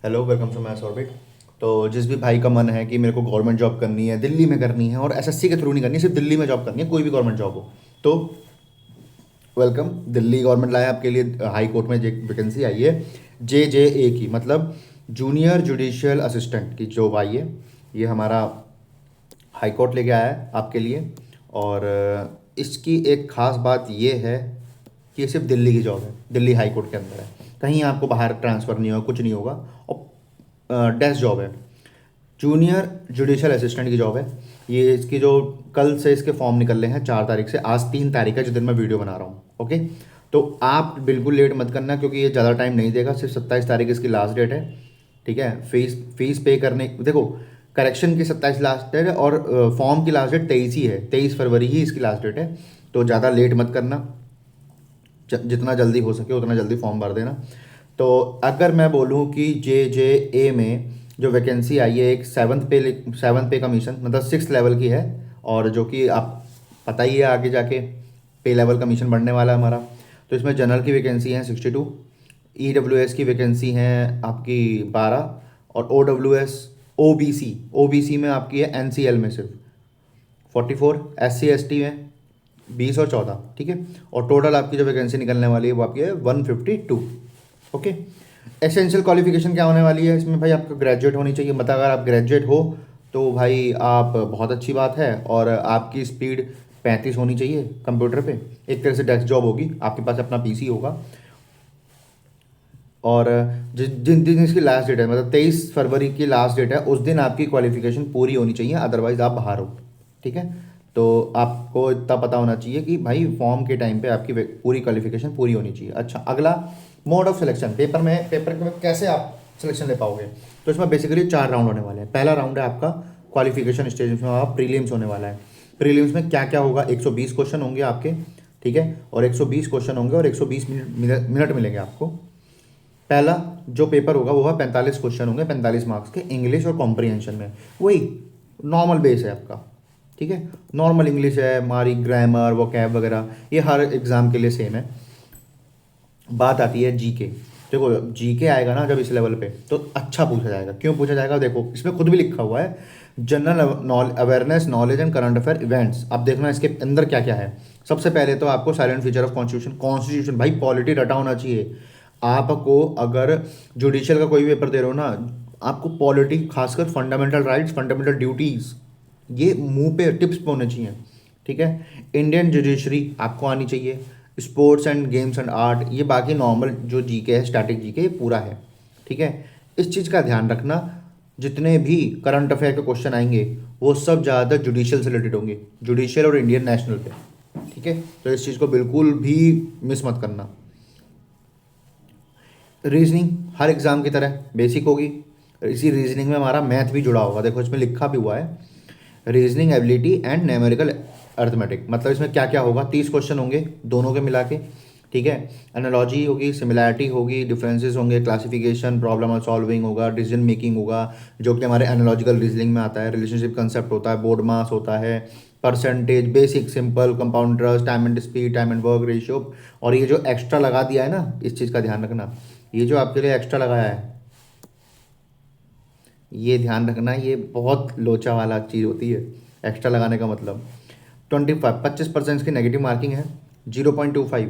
Hello, welcome to Maths Orbit. तो जिस भी भाई का मन है कि मेरे को गवर्नमेंट जॉब करनी है, दिल्ली में करनी है और एसएससी के थ्रू नहीं करनी है, सिर्फ दिल्ली में जॉब करनी है, कोई भी गवर्नमेंट जॉब हो, तो वेलकम। दिल्ली गवर्नमेंट लाया आपके लिए हाई कोर्ट में वैकेंसी आई है। JJA की मतलब जूनियर जुडिशियल असिस्टेंट की जॉब आई है। ये हमारा हाई कोर्ट लेके आया है आपके लिए। और इसकी एक ख़ास बात ये है कि ये सिर्फ दिल्ली की जॉब है, दिल्ली हाई कोर्ट के अंदर है। कहीं आपको बाहर ट्रांसफ़र नहीं होगा, कुछ नहीं होगा। और डेस्क जॉब है, जूनियर जुडिशियल असिस्टेंट की जॉब है। ये इसकी जो कल से इसके फॉर्म निकल रहे हैं, 4 तारीख से, आज 3 तारीख है जिस दिन मैं वीडियो बना रहा हूँ। ओके, तो आप बिल्कुल लेट मत करना क्योंकि ये ज़्यादा टाइम नहीं देगा। सिर्फ 27 तारीख इसकी लास्ट डेट है। ठीक है, फीस पे करने, देखो, करेक्शन की 27 लास्ट डेट है और फॉर्म की लास्ट डेट 23 ही है, 23 फरवरी ही इसकी लास्ट डेट है। तो ज़्यादा लेट मत करना, जितना जल्दी हो सके उतना जल्दी फॉर्म भर देना। तो अगर मैं बोलूँ कि JJA में जो वैकेंसी आई है, एक सेवन्थ पे कमीशन मतलब 6 लेवल की है। और जो कि आप पता ही है आगे जाके पे लेवल कमीशन बढ़ने वाला है हमारा। तो इसमें जनरल की वैकेंसी है 62, EWS की वैकेंसी है आपकी 12, और OBC में आपकी है NCL में सिर्फ 44, SC ST में 20 और 14। ठीक है, और टोटल आपकी जो वैकेंसी निकलने वाली है वो आपकी है 152। ओके, एसेंशियल क्वालिफिकेशन क्या होने वाली है इसमें भाई? आपको ग्रेजुएट होनी चाहिए। मतलब अगर आप ग्रेजुएट हो तो भाई आप बहुत अच्छी बात है। और आपकी स्पीड 35 होनी चाहिए कंप्यूटर पे। एक तरह से डेस्क जॉब होगी, आपके पास अपना PC होगा। और जिन दिन इसकी लास्ट डेट है, मतलब 23 फरवरी की लास्ट डेट है, उस दिन आपकी क्वालिफिकेशन पूरी होनी चाहिए, अदरवाइज आप बाहर हो। ठीक है, तो आपको इतना पता होना चाहिए कि भाई फॉर्म के टाइम पे आपकी पूरी क्वालिफिकेशन पूरी होनी चाहिए। अच्छा, अगला मोड ऑफ सिलेक्शन, पेपर में कैसे आप सिलेक्शन ले पाओगे? तो इसमें बेसिकली 4 राउंड होने वाले हैं। पहला राउंड है आपका क्वालिफिकेशन स्टेज, इसमें आप प्रीलिम्स होने वाला है। प्रीलिम्स में क्या क्या होगा? 120 क्वेश्चन होंगे आपके। ठीक है, और 120 क्वेश्चन होंगे और 120 मिनट मिलेंगे आपको। पहला जो पेपर होगा वो है 45 क्वेश्चन होंगे, 45 मार्क्स के, इंग्लिश और कॉम्प्रिहेंशन में। वही नॉर्मल बेस है आपका। ठीक है, नॉर्मल इंग्लिश है हमारी, ग्रामर वोकैब वगैरह ये हर एग्ज़ाम के लिए सेम है। बात आती है GK। देखो, GK आएगा ना जब इस लेवल पे तो अच्छा पूछा जाएगा। क्यों पूछा जाएगा? देखो, इसमें खुद भी लिखा हुआ है, general awareness, knowledge and current affair events. अब देखना इसके अंदर क्या क्या है। सबसे पहले तो आपको साइलेंट फीचर ऑफ कॉन्स्टिट्यूशन, भाई पॉलिटी रटा होना चाहिए आपको। अगर जुडिशियल का कोई भी पेपर दे रहे हो ना, आपको पॉलिटी, खासकर फंडामेंटल राइट्स, फंडामेंटल ड्यूटीज़, ये मुंह पे टिप्स पे होने चाहिए। ठीक है, इंडियन जुडिशरी आपको आनी चाहिए। Sports and games and art, ये बाकी नॉर्मल जो GK है, स्टैटिक GK, ये पूरा है। ठीक है, इस चीज़ का ध्यान रखना, जितने भी करंट अफेयर के क्वेश्चन आएंगे वो सब ज़्यादातर जुडिशियल से रिलेटेड होंगे, जुडिशियल और इंडियन नेशनल पे। ठीक है, तो इस चीज़ को बिल्कुल भी मिस मत करना। रीजनिंग हर एग्ज़ाम की तरह बेसिक होगी। इसी रीजनिंग में हमारा मैथ भी जुड़ा होगा। देखो, इसमें लिखा भी हुआ है, reasoning ability and numerical arithmetic. मतलब इसमें क्या क्या होगा? 30 क्वेश्चन होंगे दोनों के मिला के। ठीक है, एनालॉजी होगी, सिमिलैरिटी होगी, डिफरेंसेस होंगे, क्लासिफिकेशन, प्रॉब्लम सॉल्विंग होगा, डिसीजन मेकिंग होगा, जो कि हमारे एनालॉजिकल रीजनिंग में आता है, रिलेशनशिप कंसेप्ट होता है, बोर्ड मास होता है, percentage, basic, simple, compound interest, time and speed, time and work ratio. और ये जो एक्स्ट्रा लगा दिया है ना, इस चीज़ का ध्यान रखना, ये जो आपके लिए एक्स्ट्रा लगाया है, ये ध्यान रखना, ये बहुत लोचा वाला चीज़ होती है। एक्स्ट्रा लगाने का मतलब 25% की नेगेटिव मार्किंग है। 0.25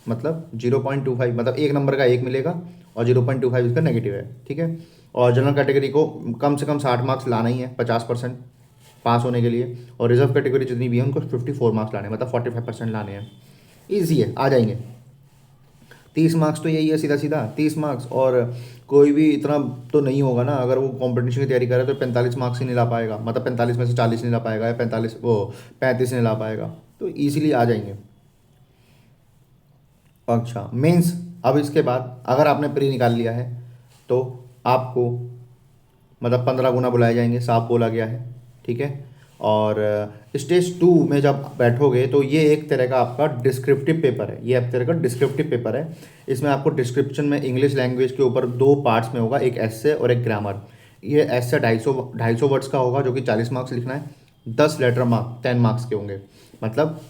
मतलब 0.25 मतलब एक नंबर का एक मिलेगा, और 0.25 इसका नेगेटिव है। ठीक है, और जनरल कैटेगरी को कम से कम 60 मार्क्स लाना ही है, 50% पास होने के लिए। और रिजर्व कैटेगरी जितनी भी है उनको 54 मार्क्स लाने हैं, मतलब 45% लाने हैं। ईजी है, आ जाएंगे। 30 मार्क्स तो यही है, सीधा सीधा 30 मार्क्स। और कोई भी इतना तो नहीं होगा ना, अगर वो कंपटीशन की तैयारी करे तो 45 मार्क्स ही नहीं ला पाएगा, मतलब 45 में से 40 नहीं ला पाएगा, या 45 वो 35 नहीं ला पाएगा, तो ईजिली आ जाएंगे। अच्छा, मेंस, अब इसके बाद अगर आपने प्री निकाल लिया है तो आपको मतलब 15 गुना बुलाए जाएंगे, साफ बोला गया है। ठीक है, और स्टेज 2 में जब बैठोगे तो ये एक तरह का आपका डिस्क्रिप्टिव पेपर है, ये एक तरह का डिस्क्रिप्टिव पेपर है। इसमें आपको डिस्क्रिप्शन में इंग्लिश लैंग्वेज के ऊपर 2 पार्ट्स में होगा, एक एस्से और एक ग्रामर। ये एस्से 250 वर्ड्स का होगा, जो कि 40 मार्क्स लिखना है। 10 लेटर मार्क 10 मार्क्स के होंगे, मतलब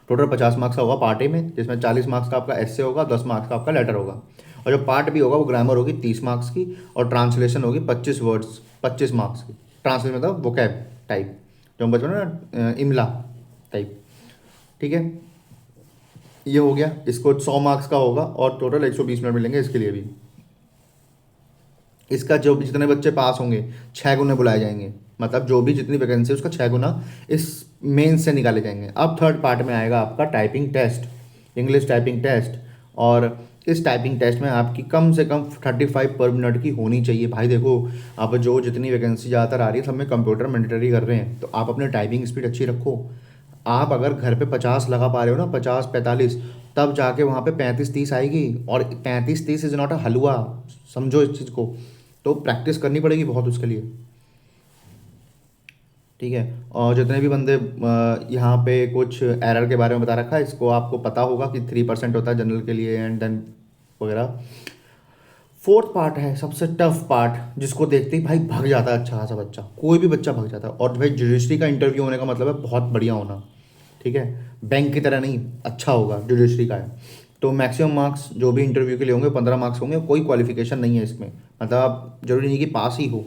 टोटल 50 मार्क्स का होगा पार्ट ए में, जिसमें 40 मार्क्स का आपका एस्से होगा, 10 मार्क्स का आपका लेटर होगा। और जो पार्ट बी होगा वो ग्रामर होगी 30 मार्क्स की, और ट्रांसलेशन होगी 25 वर्ड्स 25 मार्क्स की। ट्रांसलेशन मतलब वोकैब टाइप, जो हम बचपन में ना इमला टाइप। ठीक है, ये हो गया। इसको 100 मार्क्स का होगा और टोटल 120 मिनट मिलेंगे इसके लिए भी। इसका जो भी जितने बच्चे पास होंगे 6 गुने बुलाए जाएंगे, मतलब जो भी जितनी वैकेंसी है उसका 6 गुना इस मेन से निकाले जाएंगे। अब थर्ड पार्ट में आएगा आपका typing test, English typing test. और इस टाइपिंग टेस्ट में आपकी कम से कम 35 पर मिनट की होनी चाहिए। भाई देखो, अब जो जितनी वैकेंसी ज़्यादातर आ रही है सब में कंप्यूटर मैंडेटरी कर रहे हैं, तो आप अपने टाइपिंग स्पीड अच्छी रखो। आप अगर घर पे 50 लगा पा रहे हो ना, 50 45, तब जाके वहाँ पे 35 30 आएगी। और 35 30 इज़ नॉट अ हलवा, समझो इस चीज़ को। तो प्रैक्टिस करनी पड़ेगी बहुत उसके लिए। ठीक है, और जितने भी बंदे यहाँ पे कुछ एरर के बारे में बता रखा है, इसको आपको पता होगा कि 3% होता है जनरल के लिए, एंड देन वगैरह। फोर्थ पार्ट है सबसे टफ पार्ट, जिसको देखते ही भाई भाग जाता है अच्छा खासा बच्चा, कोई भी बच्चा भाग जाता है। और भाई जुडिशरी का इंटरव्यू होने का मतलब है बहुत बढ़िया होना। ठीक है, बैंक की तरह नहीं, अच्छा होगा, जुडिशरी का है। तो मैक्सिमम मार्क्स जो भी इंटरव्यू के लिए होंगे 15 मार्क्स होंगे, कोई क्वालिफिकेशन नहीं है इसमें, मतलब आप जरूरी नहीं कि पास ही हो।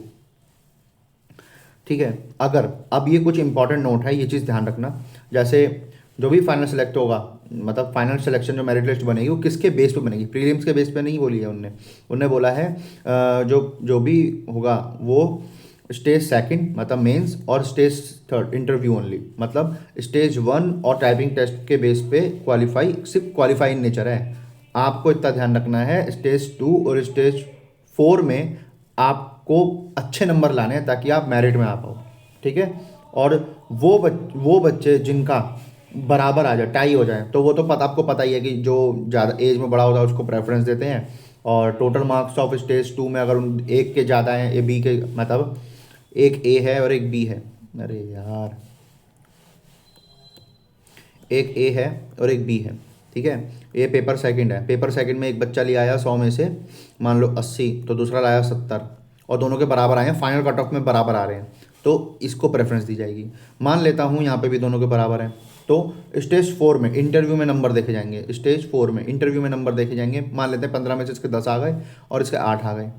ठीक है, अगर अब ये कुछ इंपॉर्टेंट नोट है, ये चीज़ ध्यान रखना। जैसे जो भी फाइनल सेलेक्ट होगा, मतलब फाइनल सिलेक्शन जो मेरिट लिस्ट बनेगी वो किसके बेस पे बनेगी, प्रीलिम्स के बेस पे नहीं बोली है उनने। उनने बोला है जो जो भी होगा वो स्टेज सेकंड मतलब मेंस, और स्टेज थर्ड इंटरव्यू ओनली, मतलब स्टेज 1 और टाइपिंग टेस्ट के बेस पे क्वालिफाई, सिर्फ क्वालिफाई इन नेचर है। आपको इतना ध्यान रखना है, स्टेज 2 और स्टेज 4 में आपको अच्छे नंबर लाने हैं ताकि आप मेरिट में आ पाओ। ठीक है, और वो बच्चे जिनका बराबर आ जाए, टाई हो जाए, तो वो तो पता, आपको पता ही है कि जो ज़्यादा एज में बड़ा होता है उसको प्रेफरेंस देते हैं। और टोटल मार्क्स ऑफ स्टेज 2 में अगर उन एक के ज़्यादा हैं, ए बी के, मतलब एक ए है और एक बी है, अरे यार, एक ए है और एक बी है। ठीक है, ए पेपर सेकंड है, पेपर सेकंड में एक बच्चा ले आया 100 में से मान लो 80, तो दूसरा लाया 70, और दोनों के बराबर आए हैं, फाइनल कट ऑफ में बराबर आ रहे हैं, तो इसको प्रेफरेंस दी जाएगी। मान लेता हूँ यहाँ पे भी दोनों के बराबर हैं, तो स्टेज 4 में इंटरव्यू में नंबर देखे जाएंगे, स्टेज 4 में इंटरव्यू में नंबर देखे जाएंगे। मान लेते हैं 15 में से इसके 10 आ गए और इसके 8 आ गए।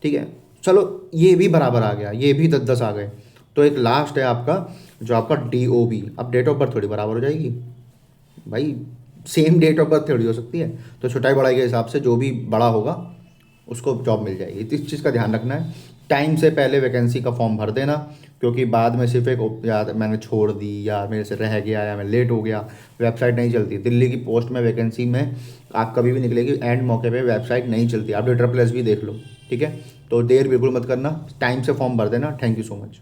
ठीक है, चलो ये भी बराबर आ गया, ये भी 10 10 आ गए। तो एक लास्ट है आपका, जो आपका DOB। अब डेट ऑफ बर्थ थोड़ी बराबर हो जाएगी भाई, सेम डेट ऑफ बर्थ थोड़ी हो सकती है। तो छोटाई बड़ाई के हिसाब से जो भी बड़ा होगा उसको जॉब मिल जाएगी। तो इस चीज़ का ध्यान रखना है। टाइम से पहले वैकेंसी का फॉर्म भर देना, क्योंकि बाद में सिर्फ एक यार मैंने छोड़ दी, या मेरे से रह गया, या मैं लेट हो गया, वेबसाइट नहीं चलती। दिल्ली की पोस्ट में वैकेंसी में आप कभी भी निकलेगी, एंड मौके पे वेबसाइट नहीं चलती, आप DRSS भी देख लो। ठीक है, तो देर बिल्कुल मत करना, टाइम से फॉर्म भर देना। Thank you so much.